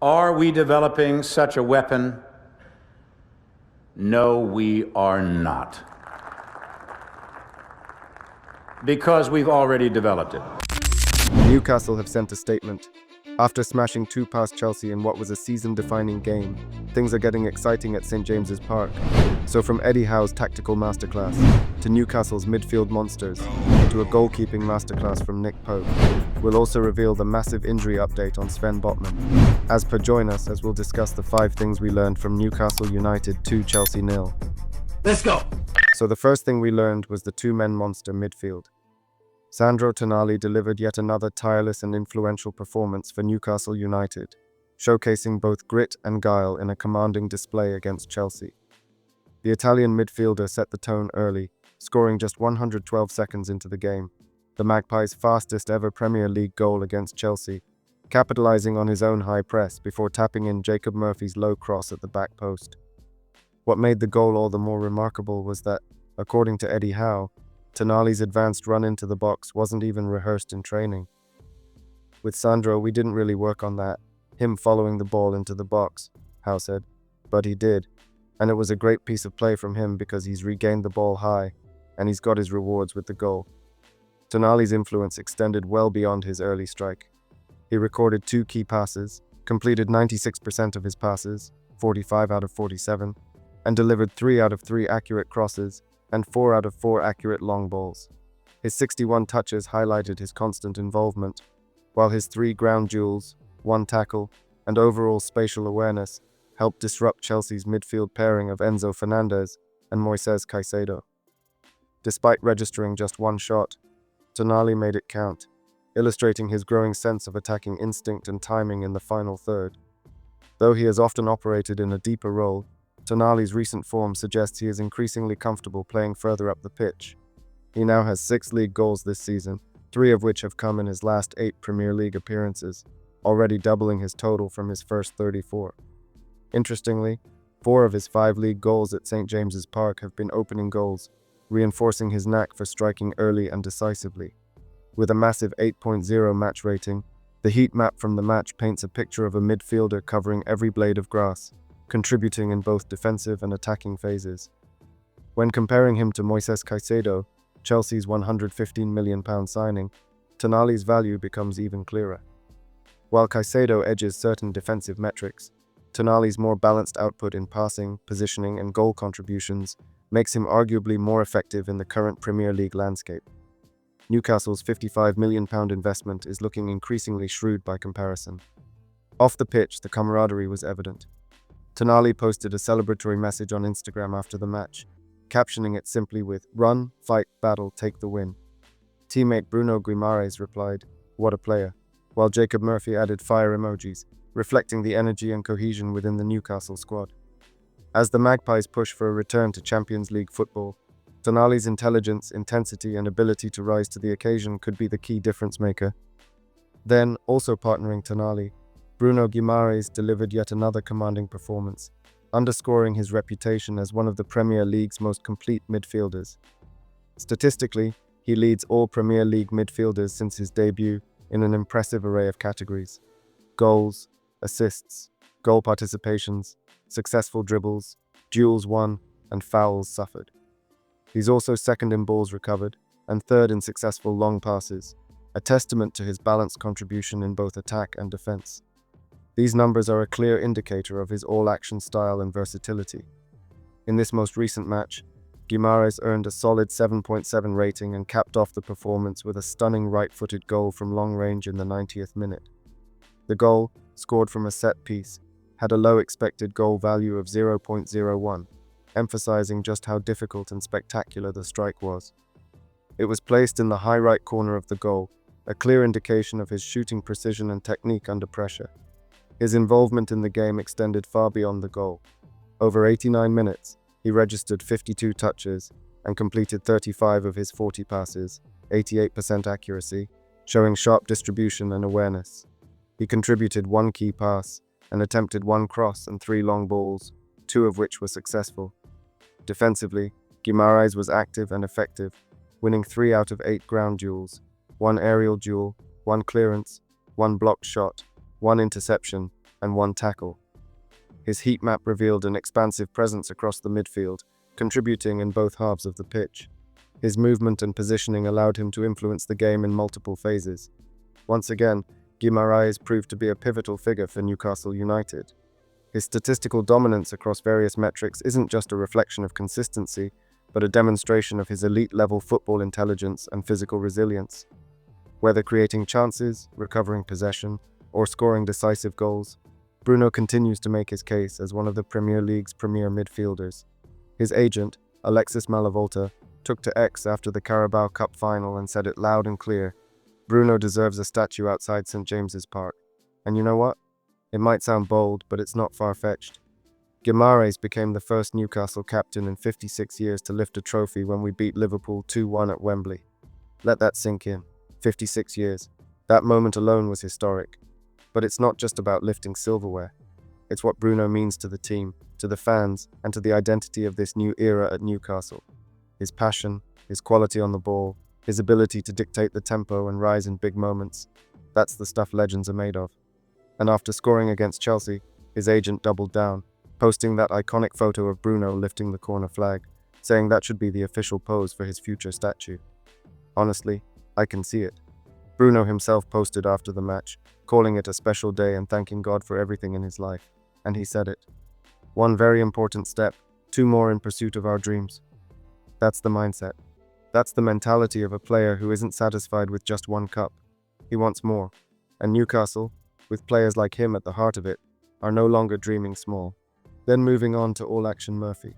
Are we developing such a weapon? No, we are not. Because we've already developed it. Newcastle have sent a statement. After smashing 2 past Chelsea in what was a season-defining game, things are getting exciting at St James's Park. So from Eddie Howe's tactical masterclass, to Newcastle's midfield monsters, to a goalkeeping masterclass from Nick Pope, we'll also reveal the massive injury update on Sven Botman. As per, join us as we'll discuss the 5 things we learned from Newcastle United 2 Chelsea 0. Let's go! So the first thing we learned was the 2-men monster midfield. Sandro Tonali delivered yet another tireless and influential performance for Newcastle United, showcasing both grit and guile in a commanding display against Chelsea. The Italian midfielder set the tone early, scoring just 112 seconds into the game, the Magpies' fastest ever Premier League goal against Chelsea, capitalizing on his own high press before tapping in Jacob Murphy's low cross at the back post. What made the goal all the more remarkable was that, according to Eddie Howe, Tonali's advanced run into the box wasn't even rehearsed in training. With Sandro, we didn't really work on that, him following the ball into the box, Howe said. But he did, and it was a great piece of play from him because he's regained the ball high, and he's got his rewards with the goal. Tonali's influence extended well beyond his early strike. He recorded 2 key passes, completed 96% of his passes, 45 out of 47, and delivered 3 out of 3 accurate crosses, and 4 out of 4 accurate long balls. His 61 touches highlighted his constant involvement, while his 3 ground duels, 1 tackle, and overall spatial awareness helped disrupt Chelsea's midfield pairing of Enzo Fernandez and Moises Caicedo. Despite registering just 1 shot, Tonali made it count, illustrating his growing sense of attacking instinct and timing in the final third. Though he has often operated in a deeper role, Tonali's recent form suggests he is increasingly comfortable playing further up the pitch. He now has 6 league goals this season, 3 of which have come in his last 8 Premier League appearances, already doubling his total from his first 34. Interestingly, 4 of his 5 league goals at St James's Park have been opening goals, reinforcing his knack for striking early and decisively. With a massive 8.0 match rating, the heat map from the match paints a picture of a midfielder covering every blade of grass, contributing in both defensive and attacking phases. When comparing him to Moises Caicedo, Chelsea's £115 million signing, Tonali's value becomes even clearer. While Caicedo edges certain defensive metrics, Tonali's more balanced output in passing, positioning, and goal contributions makes him arguably more effective in the current Premier League landscape. Newcastle's £55 million investment is looking increasingly shrewd by comparison. Off the pitch, the camaraderie was evident. Tonali posted a celebratory message on Instagram after the match, captioning it simply with, "Run, fight, battle, take the win." Teammate Bruno Guimaraes replied, "What a player," while Jacob Murphy added fire emojis, reflecting the energy and cohesion within the Newcastle squad. As the Magpies push for a return to Champions League football, Tonali's intelligence, intensity, and ability to rise to the occasion could be the key difference maker. Then, also partnering Tonali, Bruno Guimaraes delivered yet another commanding performance, underscoring his reputation as one of the Premier League's most complete midfielders. Statistically, he leads all Premier League midfielders since his debut in an impressive array of categories: goals, assists, goal participations, successful dribbles, duels won, and fouls suffered. He's also second in balls recovered and third in successful long passes, a testament to his balanced contribution in both attack and defense. These numbers are a clear indicator of his all-action style and versatility. In this most recent match, Guimaraes earned a solid 7.7 rating and capped off the performance with a stunning right-footed goal from long range in the 90th minute. The goal, scored from a set piece, had a low expected goal value of 0.01, emphasizing just how difficult and spectacular the strike was. It was placed in the high right corner of the goal, a clear indication of his shooting precision and technique under pressure. His involvement in the game extended far beyond the goal. Over 89 minutes, he registered 52 touches and completed 35 of his 40 passes, 88% accuracy, showing sharp distribution and awareness. He contributed 1 key pass and attempted 1 cross and 3 long balls, 2 of which were successful. Defensively, Guimaraes was active and effective, winning 3 out of 8 ground duels, 1 aerial duel, 1 clearance, 1 blocked shot, 1 interception, and 1 tackle. His heat map revealed an expansive presence across the midfield, contributing in both halves of the pitch. His movement and positioning allowed him to influence the game in multiple phases. Once again, Guimaraes proved to be a pivotal figure for Newcastle United. His statistical dominance across various metrics isn't just a reflection of consistency, but a demonstration of his elite-level football intelligence and physical resilience. Whether creating chances, recovering possession, or scoring decisive goals, Bruno continues to make his case as one of the Premier League's premier midfielders. His agent, Alexis Malavolta, took to X after the Carabao Cup final and said it loud and clear: Bruno deserves a statue outside St. James's Park. And you know what? It might sound bold, but it's not far-fetched. Guimaraes became the first Newcastle captain in 56 years to lift a trophy when we beat Liverpool 2-1 at Wembley. Let that sink in. 56 years. That moment alone was historic. But it's not just about lifting silverware. It's what Bruno means to the team, to the fans, and to the identity of this new era at Newcastle. His passion, his quality on the ball, his ability to dictate the tempo and rise in big moments, that's the stuff legends are made of. And after scoring against Chelsea, his agent doubled down, posting that iconic photo of Bruno lifting the corner flag, saying that should be the official pose for his future statue. Honestly, I can see it. Bruno himself posted after the match, calling it a special day and thanking God for everything in his life. And he said it. 1 very important step, 2 more in pursuit of our dreams. That's the mindset. That's the mentality of a player who isn't satisfied with just 1 cup. He wants more. And Newcastle, with players like him at the heart of it, are no longer dreaming small. Then moving on to All Action Murphy.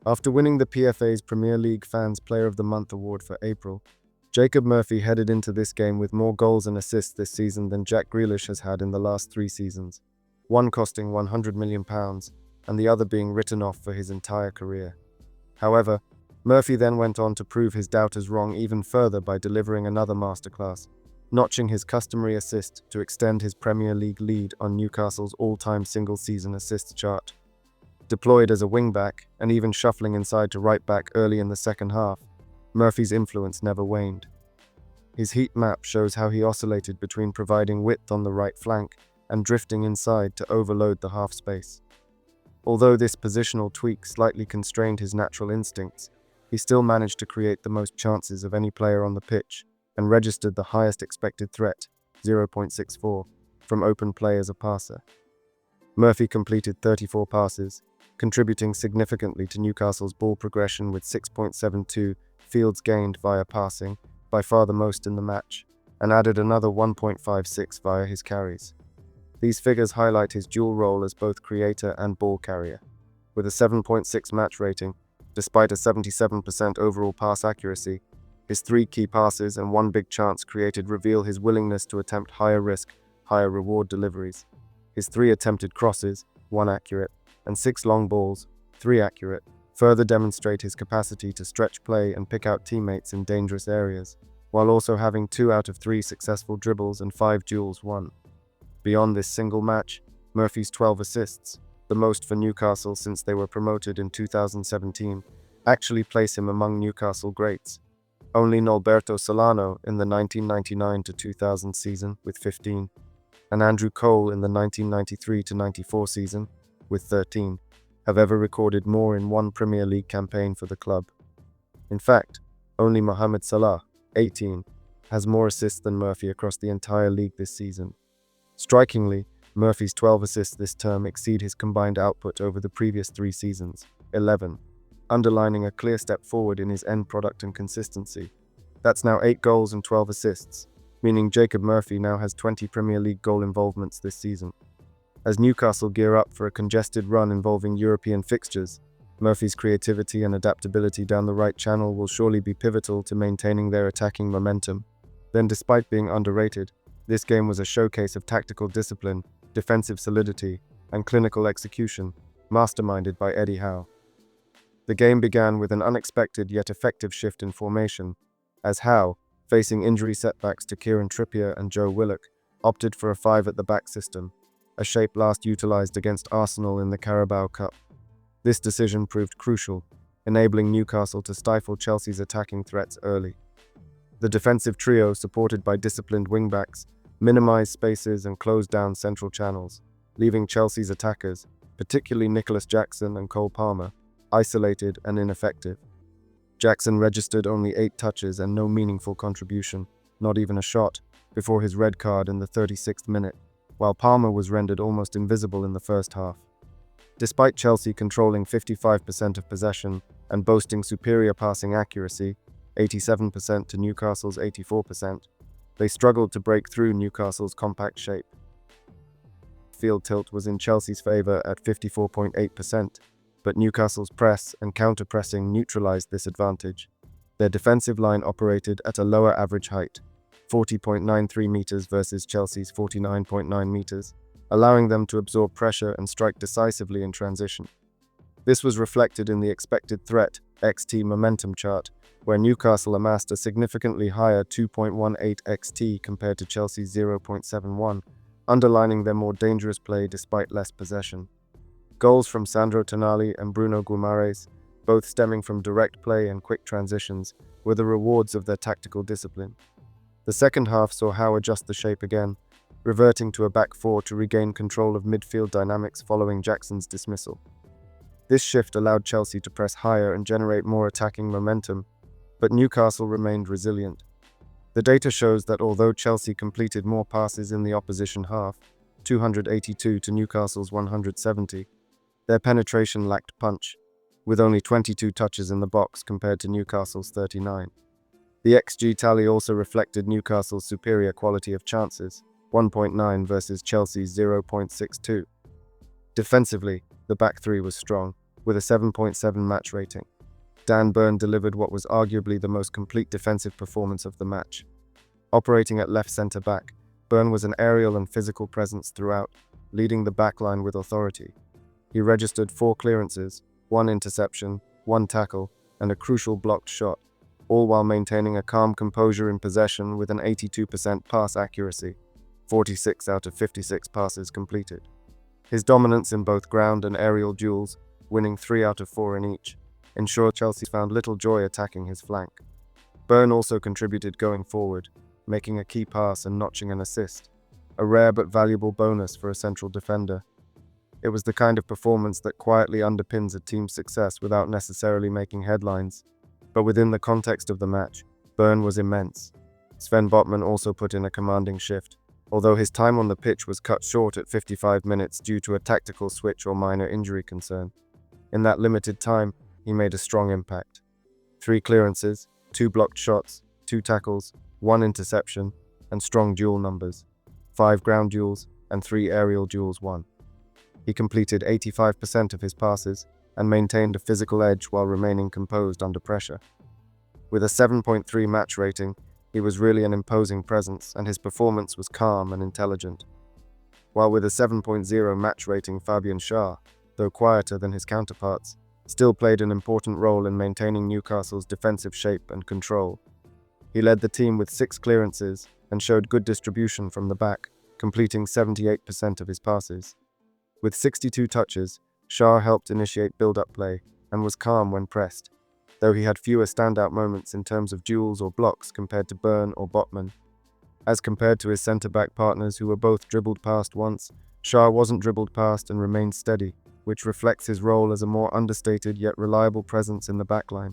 After winning the PFA's Premier League Fans Player of the Month award for April, Jacob Murphy headed into this game with more goals and assists this season than Jack Grealish has had in the last 3 seasons, one costing £100 million and the other being written off for his entire career. However, Murphy then went on to prove his doubters wrong even further by delivering another masterclass, notching his customary assist to extend his Premier League lead on Newcastle's all-time single-season assists chart. Deployed as a wing-back and even shuffling inside to right-back early in the second half, Murphy's influence never waned. His heat map shows how he oscillated between providing width on the right flank and drifting inside to overload the half space. Although this positional tweak slightly constrained his natural instincts, he still managed to create the most chances of any player on the pitch and registered the highest expected threat, 0.64, from open play as a passer. Murphy completed 34 passes, contributing significantly to Newcastle's ball progression with 6.72 fields gained via passing, by far the most in the match, and added another 1.56 via his carries. These figures highlight his dual role as both creator and ball carrier. With a 7.6 match rating, despite a 77% overall pass accuracy, his 3 key passes and 1 big chance created reveal his willingness to attempt higher risk, higher reward deliveries. His 3 attempted crosses, 1 accurate, and 6 long balls, 3 accurate, further demonstrate his capacity to stretch play and pick out teammates in dangerous areas, while also having 2 out of 3 successful dribbles and 5 duels won. Beyond this single match, Murphy's 12 assists, the most for Newcastle since they were promoted in 2017, actually place him among Newcastle greats. Only Norberto Solano in the 1999-2000 season with 15, and Andrew Cole in the 1993-94 season with 13, have ever recorded more in one Premier League campaign for the club. In fact, only Mohamed Salah, 18, has more assists than Murphy across the entire league this season. Strikingly, Murphy's 12 assists this term exceed his combined output over the previous 3 seasons, 11, underlining a clear step forward in his end product and consistency. That's now 8 goals and 12 assists, meaning Jacob Murphy now has 20 Premier League goal involvements this season. As Newcastle gear up for a congested run involving European fixtures, Murphy's creativity and adaptability down the right channel will surely be pivotal to maintaining their attacking momentum. Then, despite being underrated, this game was a showcase of tactical discipline, defensive solidity, and clinical execution, masterminded by Eddie Howe. The game began with an unexpected yet effective shift in formation, as Howe, facing injury setbacks to Kieran Trippier and Joe Willock, opted for a 5-at-the-back system, a shape last utilised against Arsenal in the Carabao Cup. This decision proved crucial, enabling Newcastle to stifle Chelsea's attacking threats early. The defensive trio, supported by disciplined wingbacks, minimised spaces and closed down central channels. leaving Chelsea's attackers, particularly Nicholas Jackson and Cole Palmer, isolated and ineffective. Jackson registered only 8 touches and no meaningful contribution, not even a shot, before his red card in the 36th minute, while Palmer was rendered almost invisible in the first half. Despite Chelsea controlling 55% of possession and boasting superior passing accuracy, 87% to Newcastle's 84%, they struggled to break through Newcastle's compact shape. Field tilt was in Chelsea's favour at 54.8%, but Newcastle's press and counter-pressing neutralised this advantage. Their defensive line operated at a lower average height, 40.93 metres versus Chelsea's 49.9 metres, allowing them to absorb pressure and strike decisively in transition. This was reflected in the expected threat XT momentum chart, where Newcastle amassed a significantly higher 2.18 XT compared to Chelsea's 0.71, underlining their more dangerous play despite less possession. Goals from Sandro Tonali and Bruno Guimaraes, both stemming from direct play and quick transitions, were the rewards of their tactical discipline. The second half saw Howe adjust the shape again, reverting to a back four to regain control of midfield dynamics following Jackson's dismissal. This shift allowed Chelsea to press higher and generate more attacking momentum, but Newcastle remained resilient. The data shows that although Chelsea completed more passes in the opposition half, 282 to Newcastle's 170, their penetration lacked punch, with only 22 touches in the box compared to Newcastle's 39. The XG tally also reflected Newcastle's superior quality of chances, 1.9 versus Chelsea's 0.62. Defensively, the back three was strong, with a 7.7 match rating. Dan Burn delivered what was arguably the most complete defensive performance of the match. Operating at left centre-back, Burn was an aerial and physical presence throughout, leading the backline with authority. He registered 4 clearances, 1 interception, 1 tackle, and a crucial blocked shot, all while maintaining a calm composure in possession with an 82% pass accuracy, 46 out of 56 passes completed. His dominance in both ground and aerial duels, winning 3 out of 4 in each, ensured Chelsea found little joy attacking his flank. Burn also contributed going forward, making a key pass and notching an assist, a rare but valuable bonus for a central defender. It was the kind of performance that quietly underpins a team's success without necessarily making headlines. But within the context of the match, Burn was immense. Sven Botman also put in a commanding shift, although his time on the pitch was cut short at 55 minutes due to a tactical switch or minor injury concern. In that limited time, he made a strong impact. 3 clearances, 2 blocked shots, 2 tackles, 1 interception, and strong duel numbers, 5 ground duels and 3 aerial duels won. He completed 85% of his passes and maintained a physical edge while remaining composed under pressure. With a 7.3 match rating, he was really an imposing presence and his performance was calm and intelligent. While with a 7.0 match rating, Fabian Schär, though quieter than his counterparts, still played an important role in maintaining Newcastle's defensive shape and control. He led the team with 6 clearances and showed good distribution from the back, completing 78% of his passes. With 62 touches, Schär helped initiate build-up play and was calm when pressed, though he had fewer standout moments in terms of duels or blocks compared to Burn or Botman. As compared to his centre-back partners who were both dribbled past once, Schär wasn't dribbled past and remained steady, which reflects his role as a more understated yet reliable presence in the backline.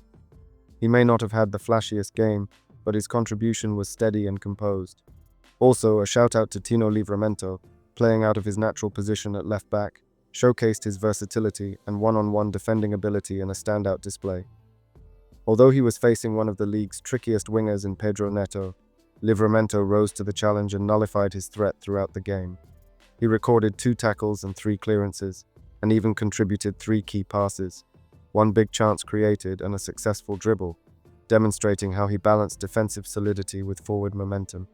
He may not have had the flashiest game, but his contribution was steady and composed. Also, a shout-out to Tyno Livramento, playing out of his natural position at left back, showcased his versatility and one-on-one defending ability in a standout display. Although he was facing one of the league's trickiest wingers in Pedro Neto, Livramento rose to the challenge and nullified his threat throughout the game. He recorded 2 tackles and 3 clearances, and even contributed 3 key passes, 1 big chance created and a successful dribble, demonstrating how he balanced defensive solidity with forward momentum.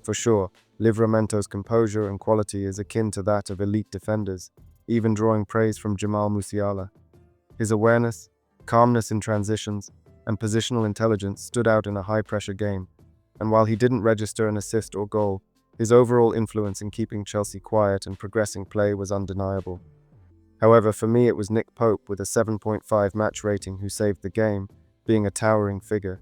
For sure, Livramento's composure and quality is akin to that of elite defenders, even drawing praise from Jamal Musiala. His awareness, calmness in transitions, and positional intelligence stood out in a high-pressure game, and while he didn't register an assist or goal, his overall influence in keeping Chelsea quiet and progressing play was undeniable. However, for me it was Nick Pope with a 7.5 match rating who saved the game, being a towering figure.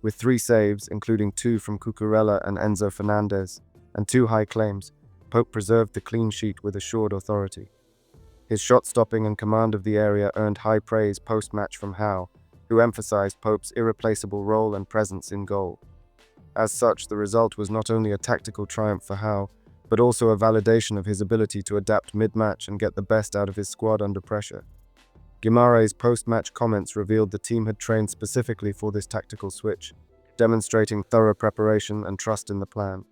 With 3 saves, including 2 from Cucurella and Enzo Fernandez, and 2 high claims, Pope preserved the clean sheet with assured authority. His shot-stopping and command of the area earned high praise post-match from Howe, who emphasized Pope's irreplaceable role and presence in goal. As such, the result was not only a tactical triumph for Howe, but also a validation of his ability to adapt mid-match and get the best out of his squad under pressure. Guimaraes' post-match comments revealed the team had trained specifically for this tactical switch, demonstrating thorough preparation and trust in the plan.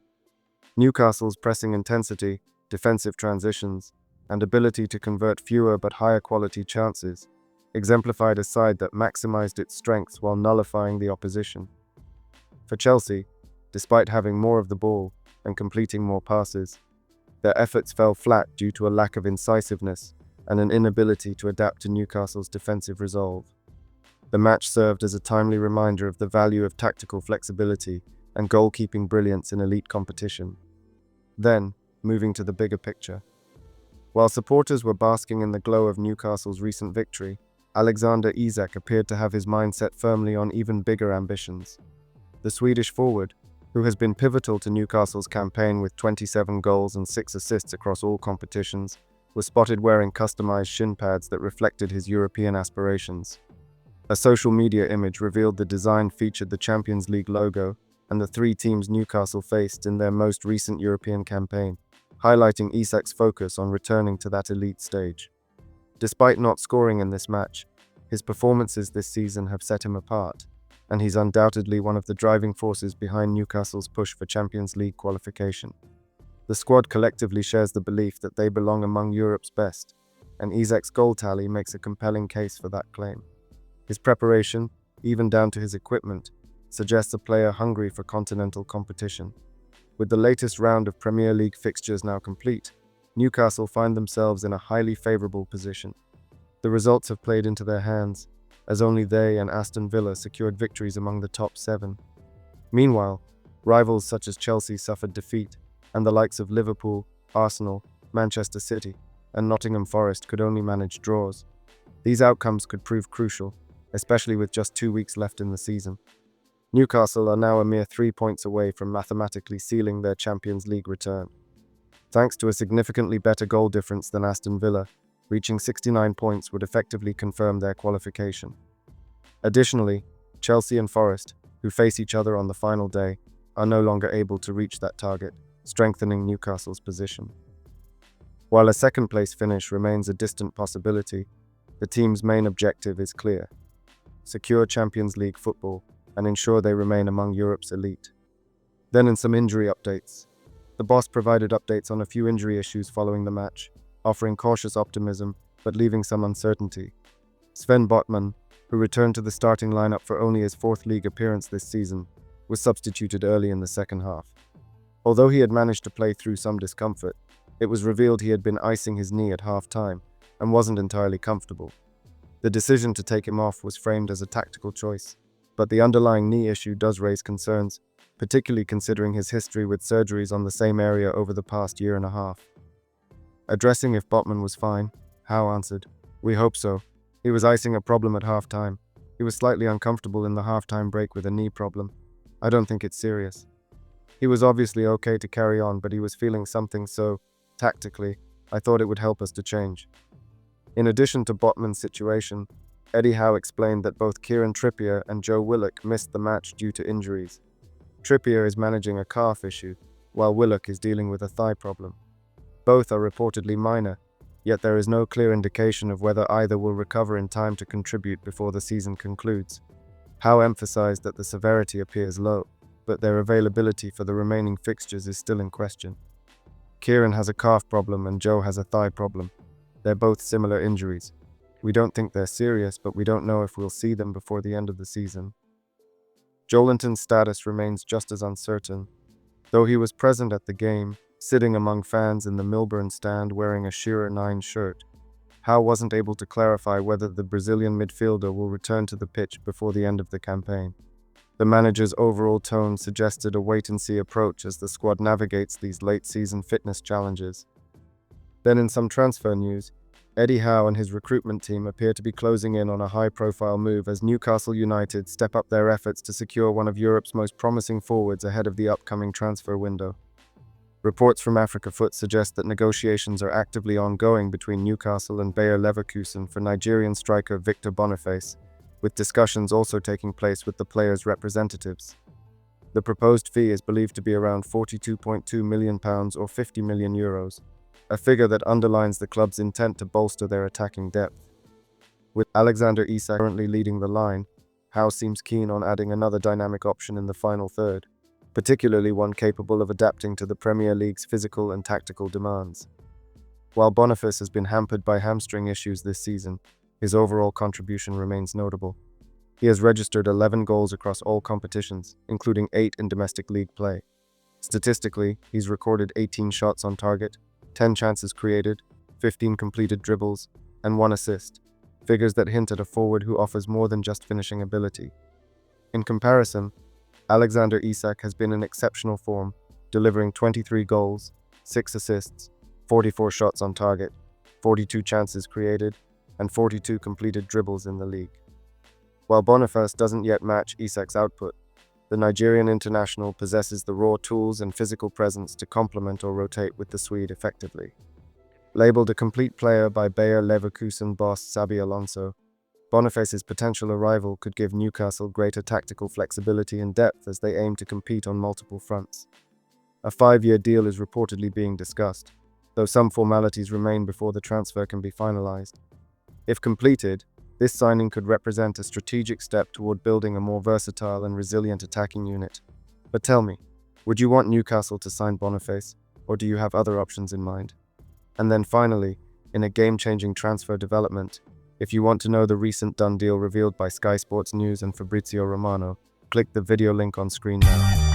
Newcastle's pressing intensity, defensive transitions, and ability to convert fewer but higher quality chances exemplified a side that maximized its strengths while nullifying the opposition. For Chelsea, despite having more of the ball and completing more passes, their efforts fell flat due to a lack of incisiveness and an inability to adapt to Newcastle's defensive resolve. The match served as a timely reminder of the value of tactical flexibility and goalkeeping brilliance in elite competition. Then, moving to the bigger picture. While supporters were basking in the glow of Newcastle's recent victory, Alexander Isak appeared to have his mind set firmly on even bigger ambitions. The Swedish forward, who has been pivotal to Newcastle's campaign with 27 goals and 6 assists across all competitions, was spotted wearing customized shin pads that reflected his European aspirations. A social media image revealed the design featured the Champions League logo and the 3 teams Newcastle faced in their most recent European campaign, highlighting Isak's focus on returning to that elite stage. Despite not scoring in this match, his performances this season have set him apart, and he's undoubtedly one of the driving forces behind Newcastle's push for Champions League qualification. The squad collectively shares the belief that they belong among Europe's best, and Isak's goal tally makes a compelling case for that claim. His preparation, even down to his equipment, suggests a player hungry for continental competition. With the latest round of Premier League fixtures now complete, Newcastle find themselves in a highly favourable position. The results have played into their hands, as only they and Aston Villa secured victories among the top 7. Meanwhile, rivals such as Chelsea suffered defeat, and the likes of Liverpool, Arsenal, Manchester City, and Nottingham Forest could only manage draws. These outcomes could prove crucial, especially with just 2 weeks left in the season. Newcastle are now a mere 3 points away from mathematically sealing their Champions League return. Thanks to a significantly better goal difference than Aston Villa, reaching 69 points would effectively confirm their qualification. Additionally, Chelsea and Forest, who face each other on the final day, are no longer able to reach that target, strengthening Newcastle's position. While a second-place finish remains a distant possibility, the team's main objective is clear: secure Champions League football and ensure they remain among Europe's elite. Then in some injury updates. The boss provided updates on a few injury issues following the match, offering cautious optimism but leaving some uncertainty. Sven Botman, who returned to the starting lineup for only his 4th league appearance this season, was substituted early in the second half. Although he had managed to play through some discomfort, it was revealed he had been icing his knee at half-time and wasn't entirely comfortable. The decision to take him off was framed as a tactical choice, but the underlying knee issue does raise concerns, particularly considering his history with surgeries on the same area over the past year and a half. Addressing if Botman was fine, Howe answered, "We hope so. He was icing a problem at half-time. He was slightly uncomfortable in the half-time break with a knee problem. I don't think it's serious. He was obviously okay to carry on, but he was feeling something, so, tactically, I thought it would help us to change." In addition to Botman's situation, Eddie Howe explained that both Kieran Trippier and Joe Willock missed the match due to injuries. Trippier is managing a calf issue, while Willock is dealing with a thigh problem. Both are reportedly minor, yet there is no clear indication of whether either will recover in time to contribute before the season concludes. Howe emphasized that the severity appears low, but their availability for the remaining fixtures is still in question. Kieran has a calf problem and Joe has a thigh problem. They're both similar injuries. We don't think they're serious, but we don't know if we'll see them before the end of the season. Joelinton's status remains just as uncertain. Though he was present at the game, sitting among fans in the Milburn stand wearing a Shearer 9 shirt, Howe wasn't able to clarify whether the Brazilian midfielder will return to the pitch before the end of the campaign. The manager's overall tone suggested a wait-and-see approach as the squad navigates these late-season fitness challenges. Then in some transfer news, Eddie Howe and his recruitment team appear to be closing in on a high-profile move as Newcastle United step up their efforts to secure one of Europe's most promising forwards ahead of the upcoming transfer window. Reports from Africa Foot suggest that negotiations are actively ongoing between Newcastle and Bayer Leverkusen for Nigerian striker Victor Boniface, with discussions also taking place with the player's representatives. The proposed fee is believed to be around £42.2 million or €50 million, a figure that underlines the club's intent to bolster their attacking depth. With Alexander Isak currently leading the line, Howe seems keen on adding another dynamic option in the final third, particularly one capable of adapting to the Premier League's physical and tactical demands. While Boniface has been hampered by hamstring issues this season, his overall contribution remains notable. He has registered 11 goals across all competitions, including 8 in domestic league play. Statistically, he's recorded 18 shots on target, 10 chances created, 15 completed dribbles, and 1 assist, figures that hint at a forward who offers more than just finishing ability. In comparison, Alexander Isak has been in exceptional form, delivering 23 goals, 6 assists, 44 shots on target, 42 chances created, and 42 completed dribbles in the league. While Boniface doesn't yet match Isak's output, the Nigerian international possesses the raw tools and physical presence to complement or rotate with the Swede effectively. Labeled a complete player by Bayer Leverkusen boss Xabi Alonso, Boniface's potential arrival could give Newcastle greater tactical flexibility and depth as they aim to compete on multiple fronts. A 5-year deal is reportedly being discussed, though some formalities remain before the transfer can be finalized. If completed, this signing could represent a strategic step toward building a more versatile and resilient attacking unit. But tell me, would you want Newcastle to sign Boniface, or do you have other options in mind? And then finally, in a game-changing transfer development, if you want to know the recent done deal revealed by Sky Sports News and Fabrizio Romano, click the video link on screen now.